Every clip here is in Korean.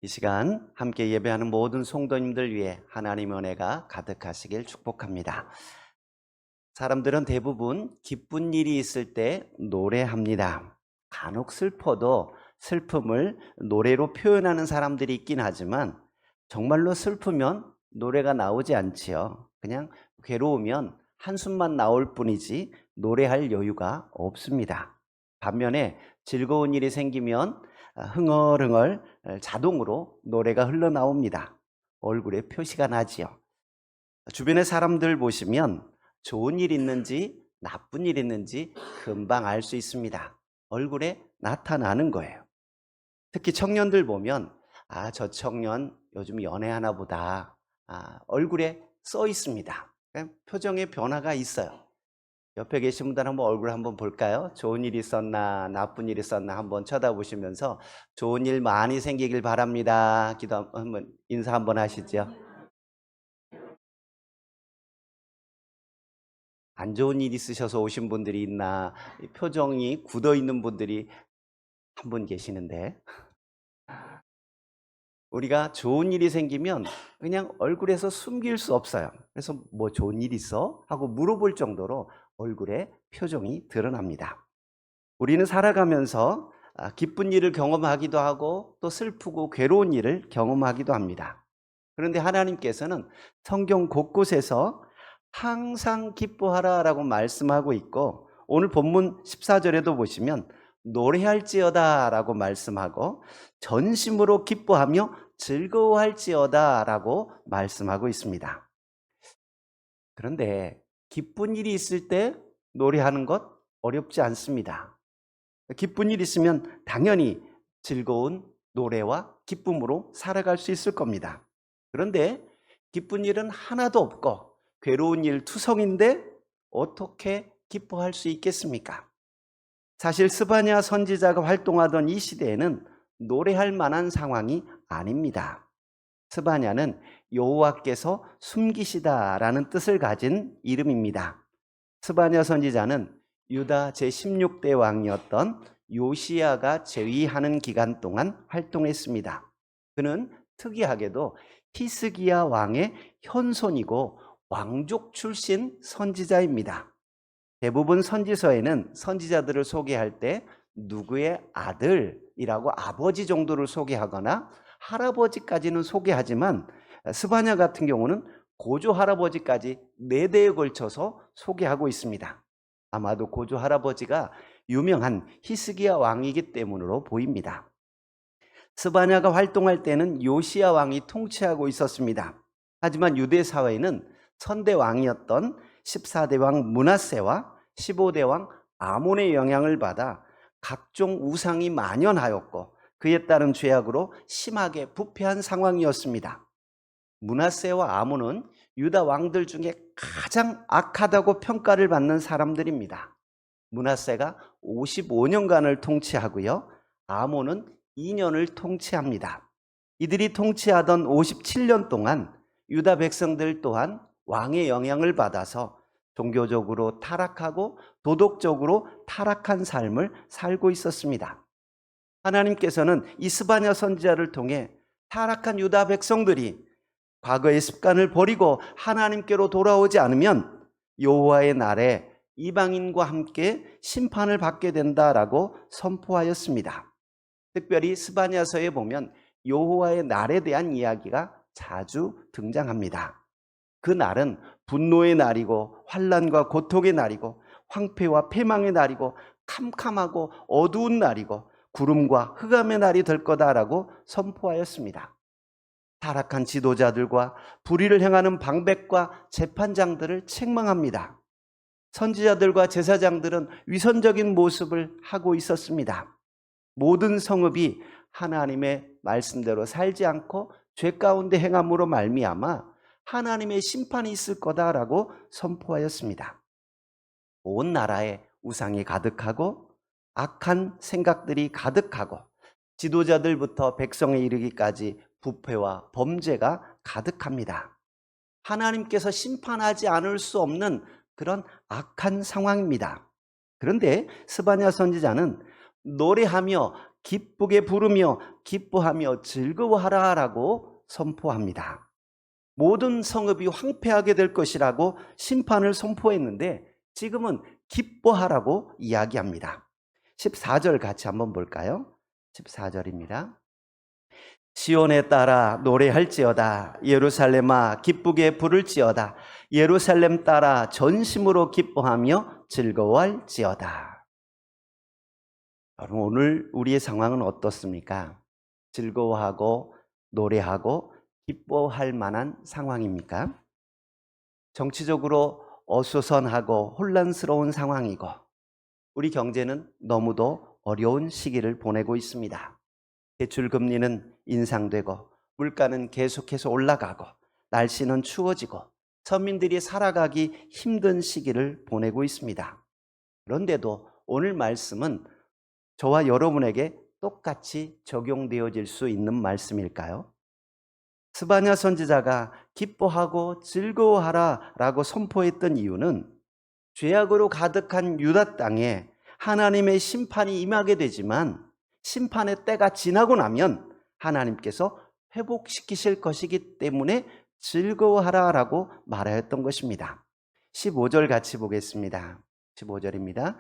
이 시간 함께 예배하는 모든 성도님들 위해 하나님의 은혜가 가득하시길 축복합니다. 사람들은 대부분 기쁜 일이 있을 때 노래합니다. 간혹 슬퍼도 슬픔을 노래로 표현하는 사람들이 있긴 하지만 정말로 슬프면 노래가 나오지 않지요. 그냥 괴로우면 한숨만 나올 뿐이지 노래할 여유가 없습니다. 반면에 즐거운 일이 생기면 흥얼흥얼 자동으로 노래가 흘러나옵니다. 얼굴에 표시가 나지요. 주변의 사람들 보시면 좋은 일 있는지 나쁜 일 있는지 금방 알 수 있습니다. 얼굴에 나타나는 거예요. 특히 청년들 보면 저 청년 요즘 연애하나 보다. 얼굴에 써 있습니다. 표정의 변화가 있어요. 옆에 계신 분들 한번 얼굴 한번 볼까요? 좋은 일이 있었나 나쁜 일이 있었나 한번 쳐다보시면서 좋은 일 많이 생기길 바랍니다. 기도 한번 인사 한번 하시죠. 안 좋은 일 있으셔서 오신 분들이 있나, 표정이 굳어 있는 분들이 한 분 계시는데, 우리가 좋은 일이 생기면 그냥 얼굴에서 숨길 수 없어요. 그래서 뭐 좋은 일 있어? 하고 물어볼 정도로 얼굴에 표정이 드러납니다. 우리는 살아가면서 기쁜 일을 경험하기도 하고 또 슬프고 괴로운 일을 경험하기도 합니다. 그런데 하나님께서는 성경 곳곳에서 항상 기뻐하라라고 말씀하고 있고, 오늘 본문 14절에도 보시면 노래할지어다라고 말씀하고 전심으로 기뻐하며 즐거워할지어다라고 말씀하고 있습니다. 그런데 기쁜 일이 있을 때 노래하는 것 어렵지 않습니다. 기쁜 일 있으면 당연히 즐거운 노래와 기쁨으로 살아갈 수 있을 겁니다. 그런데 기쁜 일은 하나도 없고 괴로운 일 투성인데 어떻게 기뻐할 수 있겠습니까? 사실 스바냐 선지자가 활동하던 이 시대에는 노래할 만한 상황이 아닙니다. 스바냐는 여호와께서 숨기시다라는 뜻을 가진 이름입니다. 스바냐 선지자는 유다 제16대 왕이었던 요시야가 재위하는 기간 동안 활동했습니다. 그는 특이하게도 히스기야 왕의 현손이고 왕족 출신 선지자입니다. 대부분 선지서에는 선지자들을 소개할 때 누구의 아들이라고 아버지 정도를 소개하거나 할아버지까지는 소개하지만 스바냐 같은 경우는 고조 할아버지까지 4대에 걸쳐서 소개하고 있습니다. 아마도 고조 할아버지가 유명한 히스기야 왕이기 때문으로 보입니다. 스바냐가 활동할 때는 요시야 왕이 통치하고 있었습니다. 하지만 유대 사회는 선대 왕이었던 14대 왕 므낫세와 15대 왕 아몬의 영향을 받아 각종 우상이 만연하였고 그에 따른 죄악으로 심하게 부패한 상황이었습니다. 므낫세와 아몬은 유다 왕들 중에 가장 악하다고 평가를 받는 사람들입니다. 므낫세가 55년간을 통치하고요, 아몬은 2년을 통치합니다. 이들이 통치하던 57년 동안 유다 백성들 또한 왕의 영향을 받아서 종교적으로 타락하고 도덕적으로 타락한 삶을 살고 있었습니다. 하나님께서는 이 스바냐 선지자를 통해 타락한 유다 백성들이 과거의 습관을 버리고 하나님께로 돌아오지 않으면 여호와의 날에 이방인과 함께 심판을 받게 된다라고 선포하였습니다. 특별히 스바냐서에 보면 여호와의 날에 대한 이야기가 자주 등장합니다. 그 날은 분노의 날이고 환난과 고통의 날이고 황폐와 패망의 날이고 캄캄하고 어두운 날이고 구름과 흑암의 날이 될 거다라고 선포하였습니다. 타락한 지도자들과 불의를 행하는 방백과 재판장들을 책망합니다. 선지자들과 제사장들은 위선적인 모습을 하고 있었습니다. 모든 성읍이 하나님의 말씀대로 살지 않고 죄 가운데 행함으로 말미암아 하나님의 심판이 있을 거다라고 선포하였습니다. 온 나라에 우상이 가득하고 악한 생각들이 가득하고 지도자들부터 백성에 이르기까지 부패와 범죄가 가득합니다. 하나님께서 심판하지 않을 수 없는 그런 악한 상황입니다. 그런데 스바냐 선지자는 노래하며 기쁘게 부르며 기뻐하며 즐거워하라라고 선포합니다. 모든 성읍이 황폐하게 될 것이라고 심판을 선포했는데 지금은 기뻐하라고 이야기합니다. 14절 같이 한번 볼까요? 14절입니다. 시온에 따라 노래할지어다. 예루살렘아 기쁘게 부를지어다. 예루살렘 따라 전심으로 기뻐하며 즐거워할지어다. 여러분, 오늘 우리의 상황은 어떻습니까? 즐거워하고 노래하고 기뻐할 만한 상황입니까? 정치적으로 어수선하고 혼란스러운 상황이고 우리 경제는 너무도 어려운 시기를 보내고 있습니다. 대출 금리는 인상되고 물가는 계속해서 올라가고 날씨는 추워지고 서민들이 살아가기 힘든 시기를 보내고 있습니다. 그런데도 오늘 말씀은 저와 여러분에게 똑같이 적용되어질 수 있는 말씀일까요? 스바냐 선지자가 기뻐하고 즐거워하라 라고 선포했던 이유는 죄악으로 가득한 유다 땅에 하나님의 심판이 임하게 되지만 심판의 때가 지나고 나면 하나님께서 회복시키실 것이기 때문에 즐거워하라 라고 말하였던 것입니다. 15절 같이 보겠습니다. 15절입니다.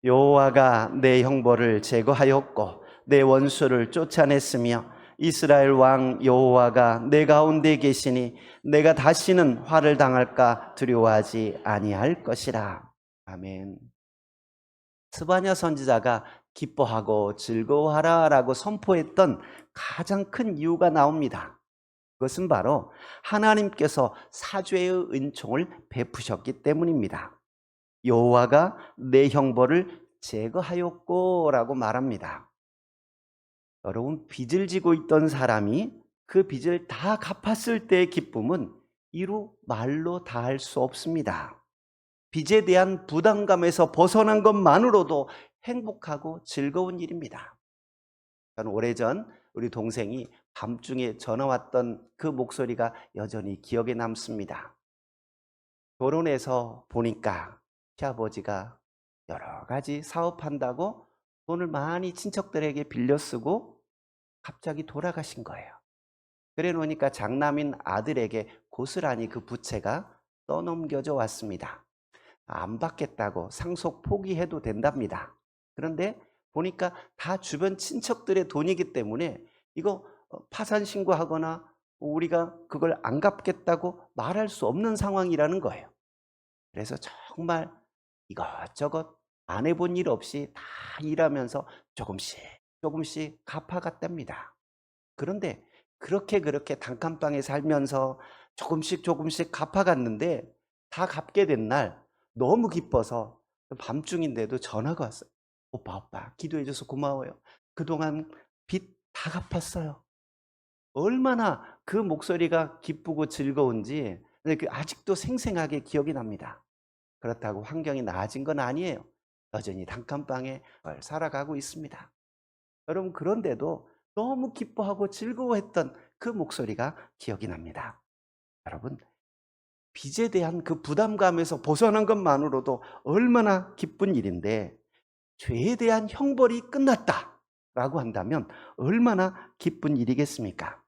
여호와가 내 형벌을 제거하였고 내 원수를 쫓아냈으며 이스라엘 왕 여호와가 내 가운데 계시니 내가 다시는 화를 당할까 두려워하지 아니할 것이라. 아멘. 스바냐 선지자가 기뻐하고 즐거워하라 라고 선포했던 가장 큰 이유가 나옵니다. 그것은 바로 하나님께서 사죄의 은총을 베푸셨기 때문입니다. 여호와가 내 형벌을 제거하였고 라고 말합니다. 여러분, 빚을 지고 있던 사람이 그 빚을 다 갚았을 때의 기쁨은 이루 말로 다할 수 없습니다. 빚에 대한 부담감에서 벗어난 것만으로도 행복하고 즐거운 일입니다. 저는 오래전 우리 동생이 밤중에 전화 왔던 그 목소리가 여전히 기억에 남습니다. 결혼해서 보니까 시아버지가 여러 가지 사업한다고 돈을 많이 친척들에게 빌려 쓰고 갑자기 돌아가신 거예요. 그래 놓으니까 장남인 아들에게 고스란히 그 부채가 떠넘겨져 왔습니다. 안 받겠다고 상속 포기해도 된답니다. 그런데 보니까 다 주변 친척들의 돈이기 때문에 이거 파산 신고하거나 우리가 그걸 안 갚겠다고 말할 수 없는 상황이라는 거예요. 그래서 정말 이것저것 안 해본 일 없이 다 일하면서 조금씩 갚아갔답니다. 그런데 그렇게 단칸방에 살면서 조금씩 갚아갔는데 다 갚게 된 날 너무 기뻐서 밤중인데도 전화가 왔어요. 오빠 기도해줘서 고마워요. 그동안 빚 다 갚았어요. 얼마나 그 목소리가 기쁘고 즐거운지 아직도 생생하게 기억이 납니다. 그렇다고 환경이 나아진 건 아니에요. 여전히 단칸방에 살아가고 있습니다. 여러분, 그런데도 너무 기뻐하고 즐거워했던 그 목소리가 기억이 납니다. 여러분, 빚에 대한 그 부담감에서 벗어난 것만으로도 얼마나 기쁜 일인데 죄에 대한 형벌이 끝났다라고 한다면 얼마나 기쁜 일이겠습니까?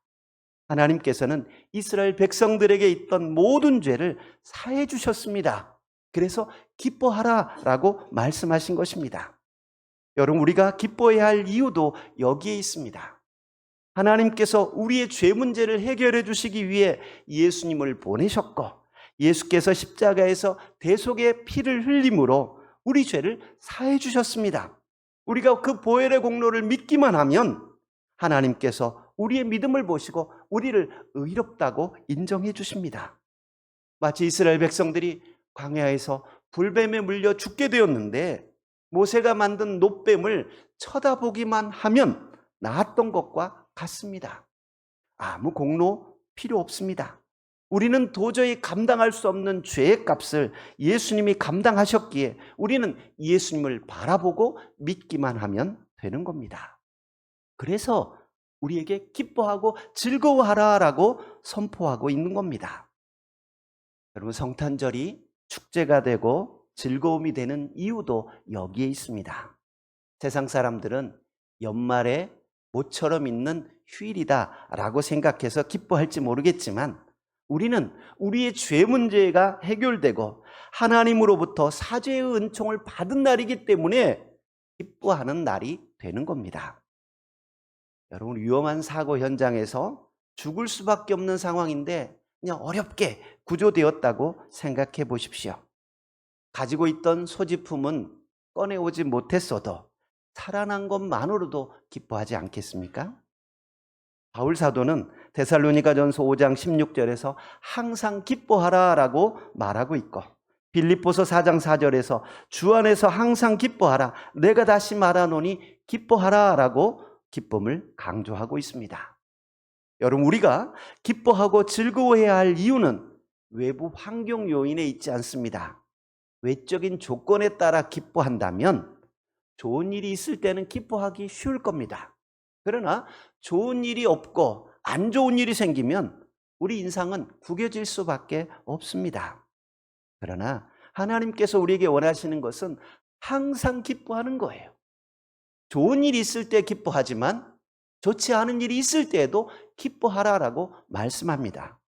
하나님께서는 이스라엘 백성들에게 있던 모든 죄를 사해 주셨습니다. 그래서 기뻐하라라고 말씀하신 것입니다. 여러분, 우리가 기뻐해야 할 이유도 여기에 있습니다. 하나님께서 우리의 죄 문제를 해결해 주시기 위해 예수님을 보내셨고 예수께서 십자가에서 대속의 피를 흘림으로 우리 죄를 사해 주셨습니다. 우리가 그 보혈의 공로를 믿기만 하면 하나님께서 우리의 믿음을 보시고 우리를 의롭다고 인정해 주십니다. 마치 이스라엘 백성들이 광야에서 불뱀에 물려 죽게 되었는데 모세가 만든 놋뱀을 쳐다보기만 하면 나았던 것과 같습니다. 아무 공로 필요 없습니다. 우리는 도저히 감당할 수 없는 죄의 값을 예수님이 감당하셨기에 우리는 예수님을 바라보고 믿기만 하면 되는 겁니다. 그래서 우리에게 기뻐하고 즐거워하라라고 선포하고 있는 겁니다. 여러분, 성탄절이 축제가 되고 즐거움이 되는 이유도 여기에 있습니다. 세상 사람들은 연말에 모처럼 있는 휴일이다라고 생각해서 기뻐할지 모르겠지만 우리는 우리의 죄 문제가 해결되고 하나님으로부터 사죄의 은총을 받은 날이기 때문에 기뻐하는 날이 되는 겁니다. 여러분, 위험한 사고 현장에서 죽을 수밖에 없는 상황인데 그냥 어렵게 구조되었다고 생각해 보십시오. 가지고 있던 소지품은 꺼내오지 못했어도 살아난 것만으로도 기뻐하지 않겠습니까? 바울 사도는 데살로니가전서 5장 16절에서 항상 기뻐하라라고 말하고 있고, 빌립보서 4장 4절에서 주 안에서 항상 기뻐하라, 내가 다시 말하노니 기뻐하라라고 기쁨을 강조하고 있습니다. 여러분, 우리가 기뻐하고 즐거워해야 할 이유는 외부 환경 요인에 있지 않습니다. 외적인 조건에 따라 기뻐한다면 좋은 일이 있을 때는 기뻐하기 쉬울 겁니다. 그러나 좋은 일이 없고 안 좋은 일이 생기면 우리 인상은 구겨질 수밖에 없습니다. 그러나 하나님께서 우리에게 원하시는 것은 항상 기뻐하는 거예요. 좋은 일이 있을 때 기뻐하지만 좋지 않은 일이 있을 때에도 기뻐하라라고 말씀합니다.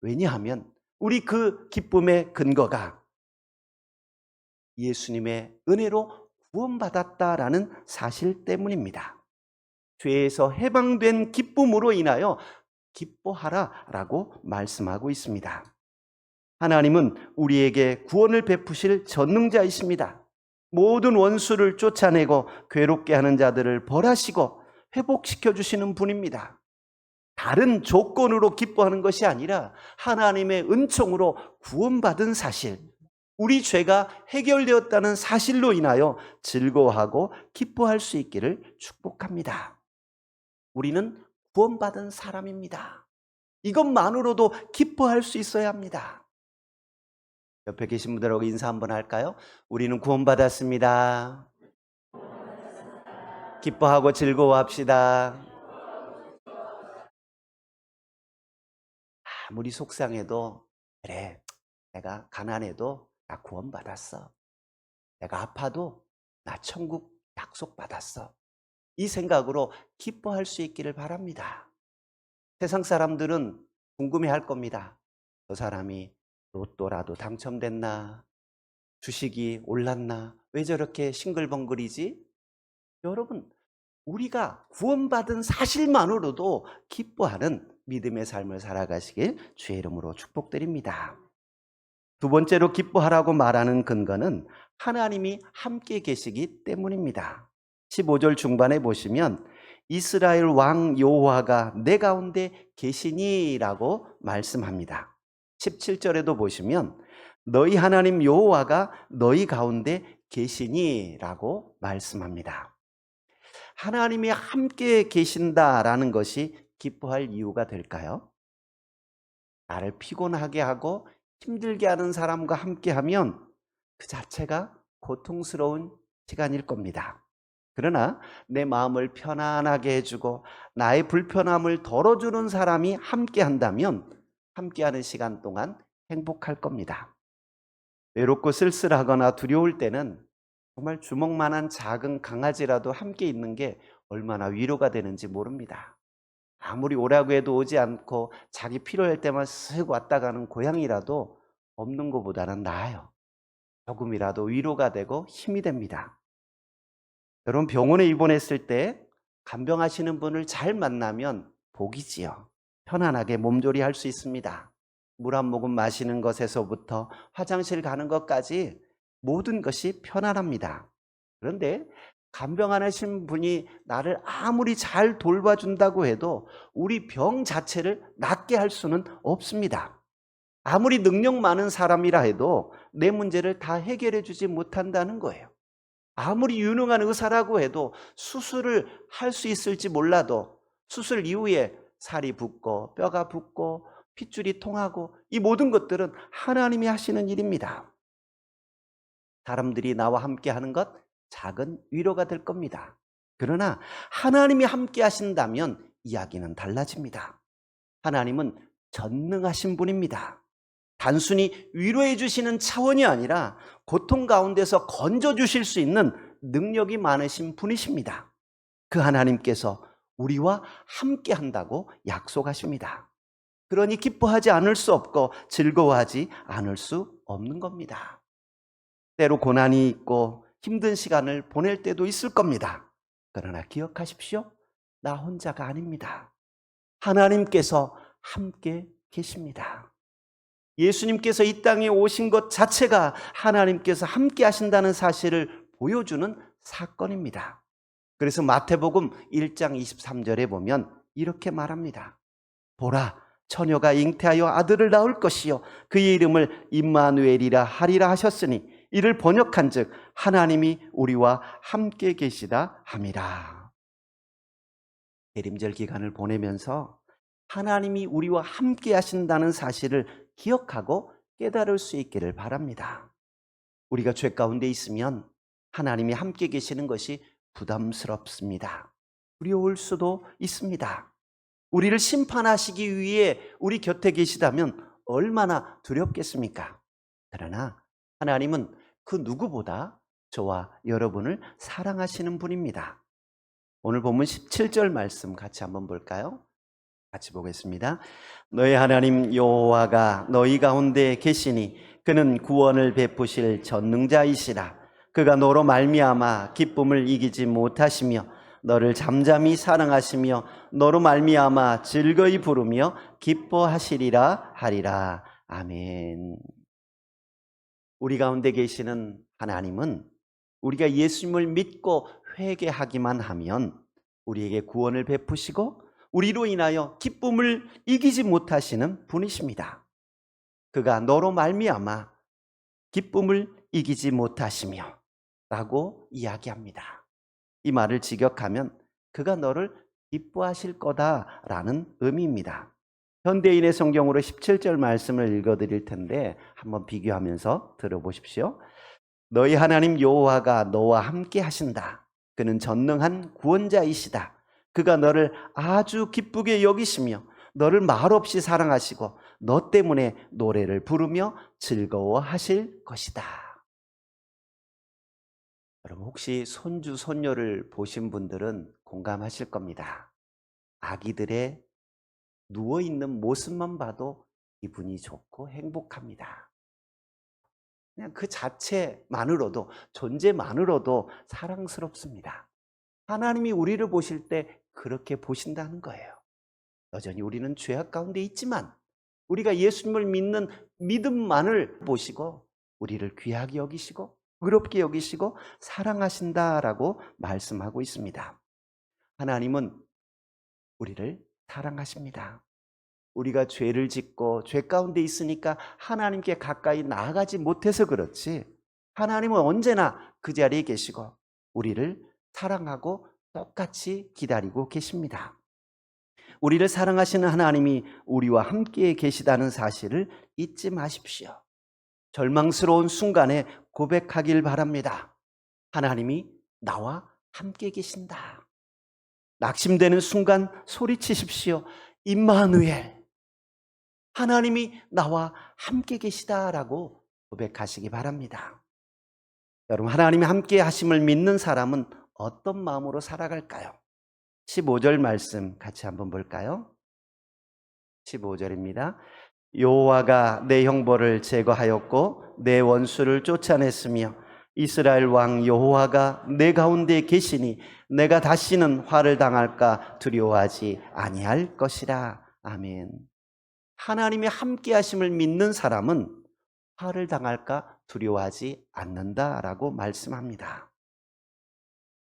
왜냐하면 우리 그 기쁨의 근거가 예수님의 은혜로 구원받았다라는 사실 때문입니다. 죄에서 해방된 기쁨으로 인하여 기뻐하라라고 말씀하고 있습니다. 하나님은 우리에게 구원을 베푸실 전능자이십니다. 모든 원수를 쫓아내고 괴롭게 하는 자들을 벌하시고 회복시켜 주시는 분입니다. 다른 조건으로 기뻐하는 것이 아니라 하나님의 은총으로 구원받은 사실, 우리 죄가 해결되었다는 사실로 인하여 즐거워하고 기뻐할 수 있기를 축복합니다. 우리는 구원받은 사람입니다. 이것만으로도 기뻐할 수 있어야 합니다. 옆에 계신 분들하고 인사 한번 할까요? 우리는 구원받았습니다. 기뻐하고 즐거워합시다. 아무리 속상해도 그래, 내가 가난해도 나 구원받았어. 내가 아파도 나 천국 약속받았어. 이 생각으로 기뻐할 수 있기를 바랍니다. 세상 사람들은 궁금해할 겁니다. 저 사람이 로또라도 당첨됐나? 주식이 올랐나? 왜 저렇게 싱글벙글이지? 여러분, 우리가 구원받은 사실만으로도 기뻐하는 믿음의 삶을 살아가시길 주의 이름으로 축복드립니다. 두 번째로 기뻐하라고 말하는 근거는 하나님이 함께 계시기 때문입니다. 15절 중반에 보시면 이스라엘 왕 여호와가 내 가운데 계시니라고 말씀합니다. 17절에도 보시면 너희 하나님 여호와가 너희 가운데 계시니라고 말씀합니다. 하나님이 함께 계신다라는 것이 기뻐할 이유가 될까요? 나를 피곤하게 하고 힘들게 하는 사람과 함께하면 그 자체가 고통스러운 시간일 겁니다. 그러나 내 마음을 편안하게 해주고 나의 불편함을 덜어주는 사람이 함께한다면 함께하는 시간 동안 행복할 겁니다. 외롭고 쓸쓸하거나 두려울 때는 정말 주먹만한 작은 강아지라도 함께 있는 게 얼마나 위로가 되는지 모릅니다. 아무리 오라고 해도 오지 않고 자기 필요할 때만 쓱 왔다 가는 고양이라도 없는 것보다는 나아요. 조금이라도 위로가 되고 힘이 됩니다. 여러분, 병원에 입원했을 때 간병하시는 분을 잘 만나면 복이지요. 편안하게 몸조리 할 수 있습니다. 물 한 모금 마시는 것에서부터 화장실 가는 것까지 모든 것이 편안합니다. 그런데 간병하신 분이 나를 아무리 잘 돌봐준다고 해도 우리 병 자체를 낫게 할 수는 없습니다. 아무리 능력 많은 사람이라 해도 내 문제를 다 해결해 주지 못한다는 거예요. 아무리 유능한 의사라고 해도 수술을 할 수 있을지 몰라도 수술 이후에 살이 붓고 뼈가 붓고 핏줄이 통하고 이 모든 것들은 하나님이 하시는 일입니다. 사람들이 나와 함께 하는 것 작은 위로가 될 겁니다. 그러나 하나님이 함께 하신다면 이야기는 달라집니다. 하나님은 전능하신 분입니다. 단순히 위로해 주시는 차원이 아니라 고통 가운데서 건져 주실 수 있는 능력이 많으신 분이십니다. 그 하나님께서 우리와 함께 한다고 약속하십니다. 그러니 기뻐하지 않을 수 없고 즐거워하지 않을 수 없는 겁니다. 때로 고난이 있고 힘든 시간을 보낼 때도 있을 겁니다. 그러나 기억하십시오. 나 혼자가 아닙니다. 하나님께서 함께 계십니다. 예수님께서 이 땅에 오신 것 자체가 하나님께서 함께 하신다는 사실을 보여주는 사건입니다. 그래서 마태복음 1장 23절에 보면 이렇게 말합니다. 보라, 처녀가 잉태하여 아들을 낳을 것이요 그의 이름을 임마누엘이라 하리라 하셨으니 이를 번역한즉 하나님이 우리와 함께 계시다 함이라. 대림절 기간을 보내면서 하나님이 우리와 함께 하신다는 사실을 기억하고 깨달을 수 있기를 바랍니다. 우리가 죄 가운데 있으면 하나님이 함께 계시는 것이 부담스럽습니다. 두려울 수도 있습니다. 우리를 심판하시기 위해 우리 곁에 계시다면 얼마나 두렵겠습니까? 그러나 하나님은 그 누구보다 저와 여러분을 사랑하시는 분입니다. 오늘 본문 17절 말씀 같이 한번 볼까요? 같이 보겠습니다. 너희 하나님 여호와가 너희 가운데 계시니 그는 구원을 베푸실 전능자이시라. 그가 너로 말미암아 기쁨을 이기지 못하시며 너를 잠잠히 사랑하시며 너로 말미암아 즐거이 부르며 기뻐하시리라 하리라. 아멘. 우리 가운데 계시는 하나님은 우리가 예수님을 믿고 회개하기만 하면 우리에게 구원을 베푸시고 우리로 인하여 기쁨을 이기지 못하시는 분이십니다. 그가 너로 말미암아 기쁨을 이기지 못하시며 라고 이야기합니다. 이 말을 직역하면 그가 너를 기뻐하실 거다라는 의미입니다. 현대인의 성경으로 17절 말씀을 읽어드릴 텐데 한번 비교하면서 들어보십시오. 너희 하나님 여호와가 너와 함께 하신다. 그는 전능한 구원자이시다. 그가 너를 아주 기쁘게 여기시며 너를 말없이 사랑하시고 너 때문에 노래를 부르며 즐거워하실 것이다. 여러분 혹시 손주, 손녀를 보신 분들은 공감하실 겁니다. 아기들의 누워있는 모습만 봐도 기분이 좋고 행복합니다. 그냥 그 자체만으로도, 존재만으로도 사랑스럽습니다. 하나님이 우리를 보실 때 그렇게 보신다는 거예요. 여전히 우리는 죄악 가운데 있지만 우리가 예수님을 믿는 믿음만을 보시고 우리를 귀하게 여기시고 의롭게 여기시고 사랑하신다라고 말씀하고 있습니다. 하나님은 우리를 사랑하십니다. 우리가 죄를 짓고 죄 가운데 있으니까 하나님께 가까이 나아가지 못해서 그렇지 하나님은 언제나 그 자리에 계시고 우리를 사랑하고 똑같이 기다리고 계십니다. 우리를 사랑하시는 하나님이 우리와 함께 계시다는 사실을 잊지 마십시오. 절망스러운 순간에 고백하길 바랍니다. 하나님이 나와 함께 계신다. 낙심되는 순간 소리치십시오. 임마누엘, 하나님이 나와 함께 계시다라고 고백하시기 바랍니다. 여러분, 하나님이 함께 하심을 믿는 사람은 어떤 마음으로 살아갈까요? 15절 말씀 같이 한번 볼까요? 15절입니다. 여호와가 내 형벌을 제거하였고 내 원수를 쫓아냈으며 이스라엘 왕 여호와가 내 가운데 계시니 내가 다시는 화를 당할까 두려워하지 아니할 것이라. 아멘. 하나님이 함께 하심을 믿는 사람은 화를 당할까 두려워하지 않는다라고 말씀합니다.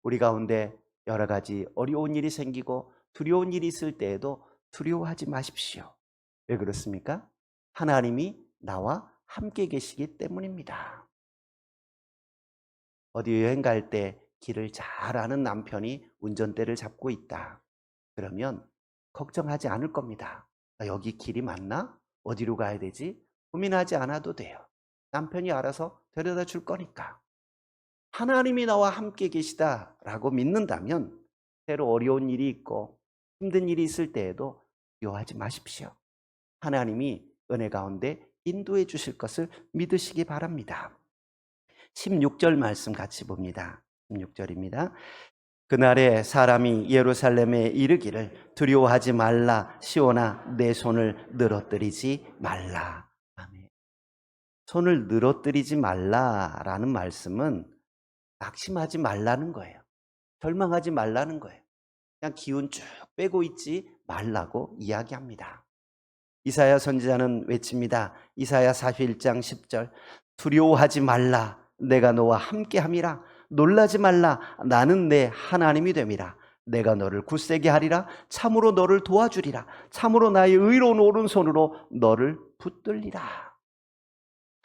우리 가운데 여러 가지 어려운 일이 생기고 두려운 일이 있을 때에도 두려워하지 마십시오. 왜 그렇습니까? 하나님이 나와 함께 계시기 때문입니다. 어디 여행 갈 때 길을 잘 아는 남편이 운전대를 잡고 있다. 그러면 걱정하지 않을 겁니다. 여기 길이 맞나? 어디로 가야 되지? 고민하지 않아도 돼요. 남편이 알아서 데려다 줄 거니까. 하나님이 나와 함께 계시다라고 믿는다면 때로 어려운 일이 있고 힘든 일이 있을 때에도 두려워하지 마십시오. 하나님이 은혜 가운데 인도해 주실 것을 믿으시기 바랍니다. 16절 말씀 같이 봅니다. 16절입니다. 그날에 사람이 예루살렘에 이르기를 두려워하지 말라 시온아 내 손을 늘어뜨리지 말라. 아멘. 손을 늘어뜨리지 말라라는 말씀은 낙심하지 말라는 거예요. 절망하지 말라는 거예요. 그냥 기운 쭉 빼고 있지 말라고 이야기합니다. 이사야 선지자는 외칩니다. 이사야 41장 10절 두려워하지 말라 내가 너와 함께함이라 놀라지 말라 나는 내 하나님이 됨이라 내가 너를 굳세게 하리라 참으로 너를 도와주리라 참으로 나의 의로운 오른손으로 너를 붙들리라.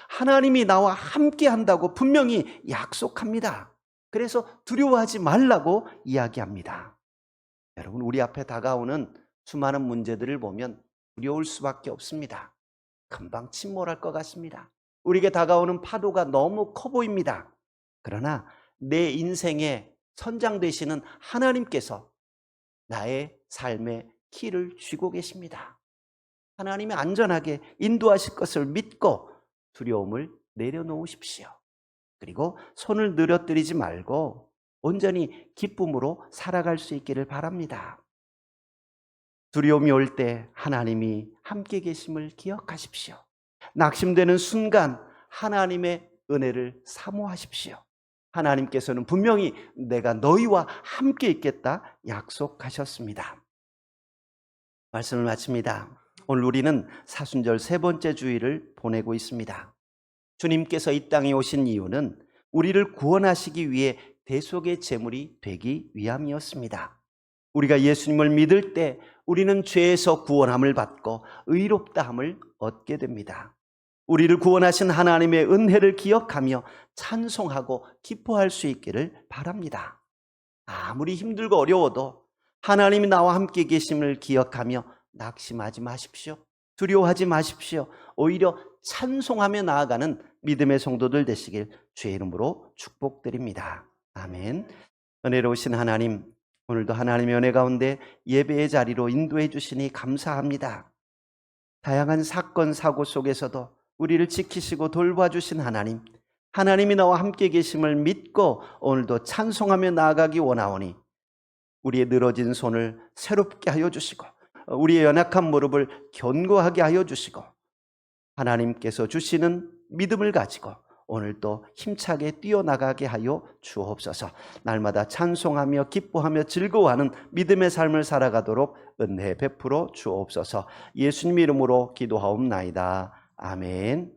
하나님이 나와 함께한다고 분명히 약속합니다. 그래서 두려워하지 말라고 이야기합니다. 여러분, 우리 앞에 다가오는 수많은 문제들을 보면 두려울 수밖에 없습니다. 금방 침몰할 것 같습니다. 우리에게 다가오는 파도가 너무 커 보입니다. 그러나 내 인생의 선장 되시는 하나님께서 나의 삶의 키를 쥐고 계십니다. 하나님이 안전하게 인도하실 것을 믿고 두려움을 내려놓으십시오. 그리고 손을 늘어뜨리지 말고 온전히 기쁨으로 살아갈 수 있기를 바랍니다. 두려움이 올 때 하나님이 함께 계심을 기억하십시오. 낙심되는 순간 하나님의 은혜를 사모하십시오. 하나님께서는 분명히 내가 너희와 함께 있겠다 약속하셨습니다. 말씀을 마칩니다. 오늘 우리는 사순절 세 번째 주일을 보내고 있습니다. 주님께서 이 땅에 오신 이유는 우리를 구원하시기 위해 대속의 제물이 되기 위함이었습니다. 우리가 예수님을 믿을 때 우리는 죄에서 구원함을 받고 의롭다함을 얻게 됩니다. 우리를 구원하신 하나님의 은혜를 기억하며 찬송하고 기뻐할 수 있기를 바랍니다. 아무리 힘들고 어려워도 하나님이 나와 함께 계심을 기억하며 낙심하지 마십시오. 두려워하지 마십시오. 오히려 찬송하며 나아가는 믿음의 성도들 되시길 주의 이름으로 축복드립니다. 아멘. 은혜로우신 하나님, 오늘도 하나님의 은혜 가운데 예배의 자리로 인도해 주시니 감사합니다. 다양한 사건, 사고 속에서도 우리를 지키시고 돌봐주신 하나님, 하나님이 나와 함께 계심을 믿고 오늘도 찬송하며 나아가기 원하오니 우리의 늘어진 손을 새롭게 하여 주시고 우리의 연약한 무릎을 견고하게 하여 주시고 하나님께서 주시는 믿음을 가지고 오늘도 힘차게 뛰어나가게 하여 주옵소서. 날마다 찬송하며 기뻐하며 즐거워하는 믿음의 삶을 살아가도록 은혜 베풀어 주옵소서. 예수님 이름으로 기도하옵나이다. 아멘.